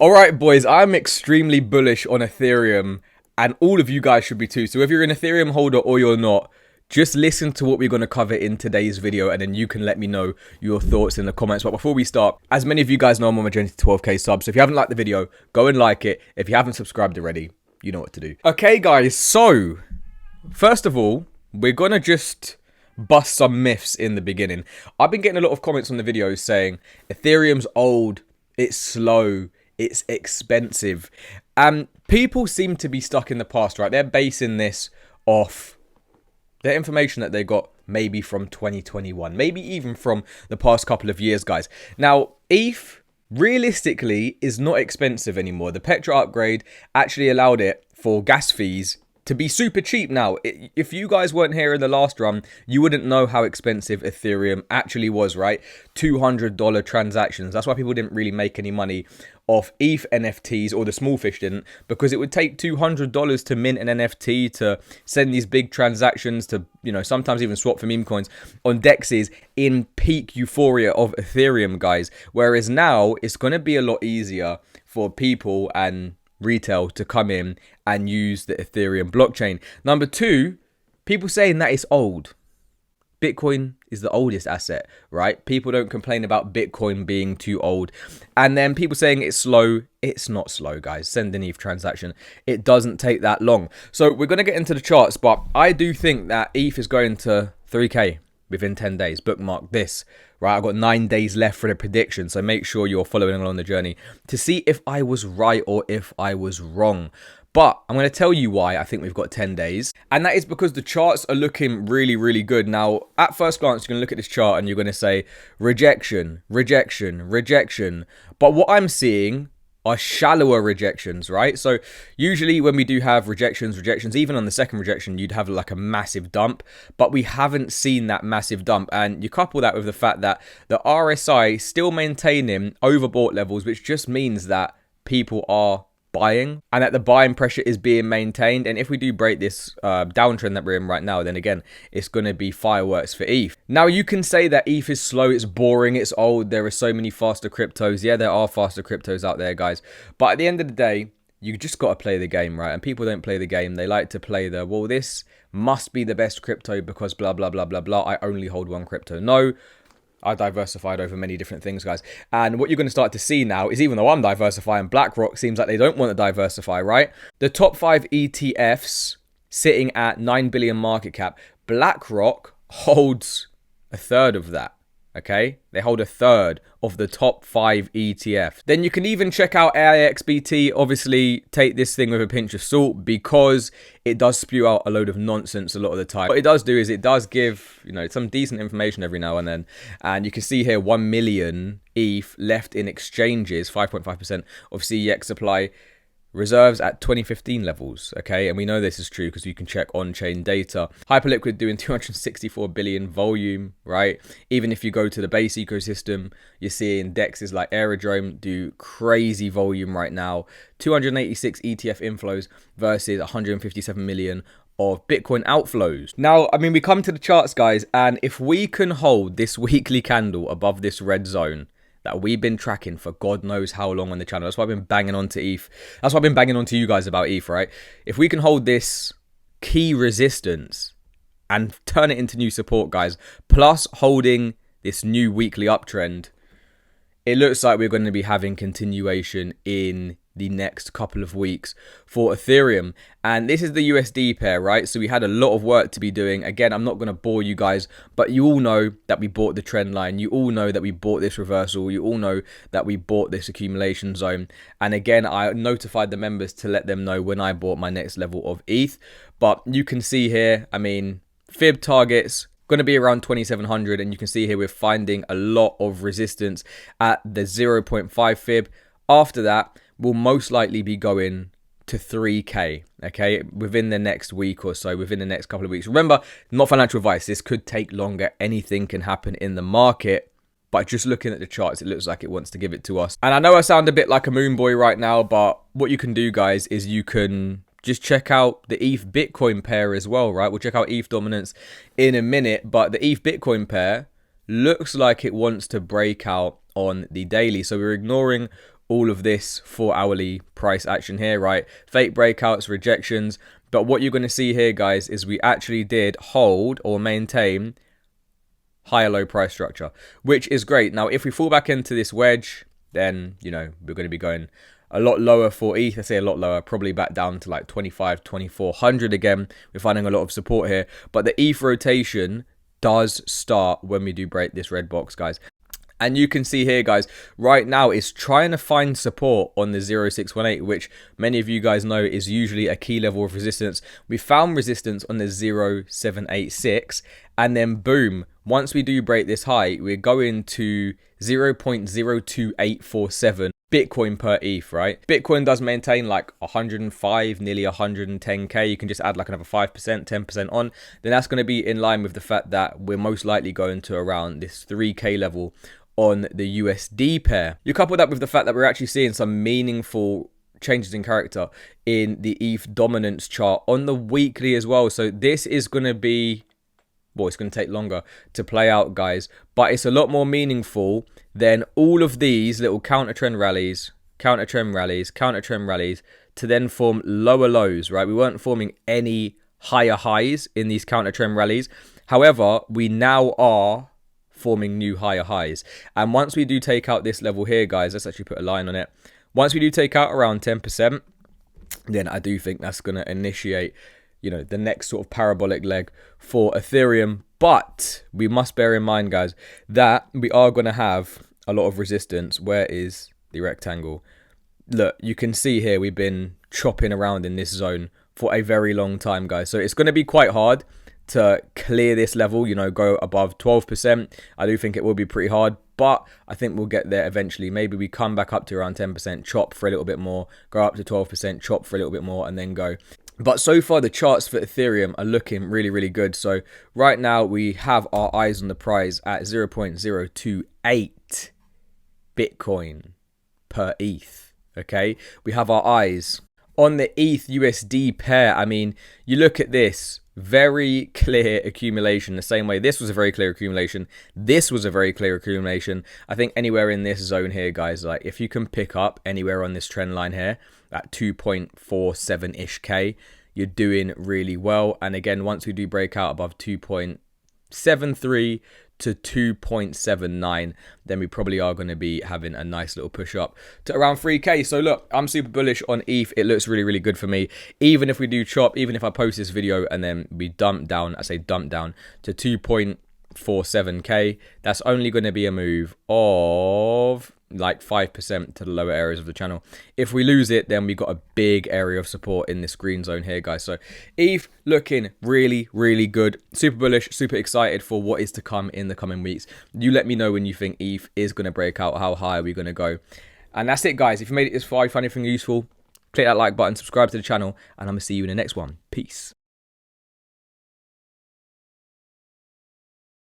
Alright boys, I'm extremely bullish on Ethereum and all of you guys should be too. So if you're an Ethereum holder or you're not, just listen to what we're going to cover in today's video and then you can let me know your thoughts in the comments. But before we start, as many of you guys know, I'm on my journey to 12k subs. So if you haven't liked the video, go and like it. If you haven't subscribed already, you know what to do. Okay guys, so first of all, we're going to just bust some myths in the beginning. I've been getting a lot of comments on the videos saying Ethereum's old, it's slow, it's expensive. And people seem to be stuck in the past, right? They're basing this off their information that they got maybe from 2021, maybe even from the past couple of years, guys. Now, ETH realistically is not expensive anymore. The Petra upgrade actually allowed it for gas fees to be super cheap now. If you guys weren't here in the last run, you wouldn't know how expensive Ethereum actually was, right? $200 transactions. That's why people didn't really make any money off ETH NFTs, or the small fish didn't, because it would take $200 to mint an NFT, to send these big transactions, to, you know, sometimes even swap for meme coins on dexes in peak euphoria of Ethereum, guys. Whereas now it's going to be a lot easier for people and retail to come in and use the Ethereum blockchain. Number two, people saying that it's old. Bitcoin is the oldest asset, right? People don't complain about Bitcoin being too old. And then people saying it's slow. It's not slow, guys. Send an ETH transaction. It doesn't take that long. So we're going to get into the charts, but I do think that ETH is going to 3K within 10 days. Bookmark this, right? I've got 9 days left for the prediction, so make sure you're following along the journey to see if I was right or if I was wrong. But I'm going to tell you why I think we've got 10 days. And that is because the charts are looking really, really good. Now, at first glance, you're going to look at this chart and you're going to say, rejection, rejection, rejection. But what I'm seeing are shallower rejections, right? So usually when we do have rejections, even on the second rejection, you'd have like a massive dump. But we haven't seen that massive dump. And you couple that with the fact that the RSI still maintaining overbought levels, which just means that people are buying and that the buying pressure is being maintained. And if we do break this downtrend that we're in right now, then again, it's going to be fireworks for ETH. Now, you can say that ETH is slow, it's boring, it's old, there are so many faster cryptos. Yeah, there are faster cryptos out there, guys. But at the end of the day, you just got to play the game, right? And people don't play the game. They like to play the, well, this must be the best crypto because blah, blah, blah, blah, blah. I only hold one crypto. No, I diversified over many different things, guys. And what you're going to start to see now is, even though I'm diversifying, BlackRock seems like they don't want to diversify, right? The top 5 ETFs sitting at 9 billion market cap. BlackRock holds a third of that. Okay, they hold a third of the top 5 ETFs. Then you can even check out AXBT. Obviously, take this thing with a pinch of salt because it does spew out a load of nonsense a lot of the time. What it does do is it does give, you know, some decent information every now and then. And you can see here 1 million ETH left in exchanges, 5.5% of CEX supply. Reserves at 2015 levels, okay? And we know this is true because you can check on-chain data. Hyperliquid doing 264 billion volume, right? Even if you go to the base ecosystem, you're seeing dexes like Aerodrome do crazy volume right now. 286 ETF inflows versus 157 million of Bitcoin outflows. Now, I mean, we come to the charts, guys, and if we can hold this weekly candle above this red zone that we've been tracking for God knows how long on the channel. That's why I've been banging on to ETH. That's why I've been banging on to you guys about ETH, right? If we can hold this key resistance and turn it into new support, guys, plus holding this new weekly uptrend, it looks like we're going to be having continuation in the next couple of weeks for Ethereum. And this is the USD pair, right? So we had a lot of work to be doing. Again, I'm not going to bore you guys, but you all know that we bought the trend line. You all know that we bought this reversal. You all know that we bought this accumulation zone. And again, I notified the members to let them know when I bought my next level of ETH. But you can see here, I mean, fib targets going to be around 2700, and you can see here we're finding a lot of resistance at the 0.5 fib. After that, we'll most likely be going to 3K, okay, within the next week or so, within the next couple of weeks. Remember, not financial advice. This could take longer. Anything can happen in the market. But just looking at the charts, it looks like it wants to give it to us. And I know I sound a bit like a moon boy right now, but what you can do, guys, is you can just check out the ETH Bitcoin pair as well, right? We'll check out ETH Dominance in a minute, but the ETH Bitcoin pair looks like it wants to break out on the daily. So we're ignoring all of this 4-hourly price action here, right? Fake breakouts, rejections. But what you're going to see here, guys, is we actually did hold or maintain higher low price structure, which is great. Now, if we fall back into this wedge, then, you know, we're going to be going a lot lower for ETH. I say a lot lower, probably back down to like 25, 2400 again. We're finding a lot of support here. But the ETH rotation does start when we do break this red box, guys. And you can see here, guys, right now it's trying to find support on the 0618, which many of you guys know is usually a key level of resistance. We found resistance on the 0786, and then boom, once we do break this high, we're going to 0.02847 Bitcoin per ETH, right? Bitcoin does maintain like 105, nearly 110k. You can just add like another 5%, 10% on. Then that's going to be in line with the fact that we're most likely going to around this 3k level on the USD pair. You couple that with the fact that we're actually seeing some meaningful changes in character in the ETH dominance chart on the weekly as well. So this is going to be, well, it's going to take longer to play out, guys, but it's a lot more meaningful than all of these little counter trend rallies, counter trend rallies, counter trend rallies to then form lower lows, right? We weren't forming any higher highs in these counter trend rallies. However, we now are forming new higher highs. And once we do take out this level here, guys, let's actually put a line on it. Once we do take out around 10%, then I do think that's going to initiate, you know, the next sort of parabolic leg for Ethereum. But we must bear in mind, guys, that we are going to have a lot of resistance. Where is the rectangle? Look, you can see here we've been chopping around in this zone for a very long time, guys. So it's going to be quite hard to clear this level, you know, go above 12%. I do think it will be pretty hard, but I think we'll get there eventually. Maybe we come back up to around 10%, chop for a little bit more, go up to 12%, chop for a little bit more, and then go. But so far, the charts for Ethereum are looking really, really good. So right now, we have our eyes on the prize at 0.028 Bitcoin per ETH, okay? We have our eyes on the ETHUSD pair. I mean, you look at this, very clear accumulation. The same way this was a very clear accumulation, this was a very clear accumulation. I think anywhere in this zone here, guys, like if you can pick up anywhere on this trend line here at 2.47-ish K, you're doing really well. And again, once we do break out above 2.73 to 2.79, then we probably are going to be having a nice little push up to around 3k. So look, I'm super bullish on ETH. It looks really, really good for me. Even if we do chop, even if I post this video and then we dump down, I say dump down to 2.47k, that's only going to be a move of like 5% to the lower areas of the channel. If we lose it, then we've got a big area of support in this green zone here, guys. So ETH looking really, really good. Super bullish, super excited for what is to come in the coming weeks. You let me know when you think ETH is going to break out. How high are we going to go? And that's it, guys. If you made it this far, you find anything useful, click that like button, subscribe to the channel, and I'm going to see you in the next one. Peace.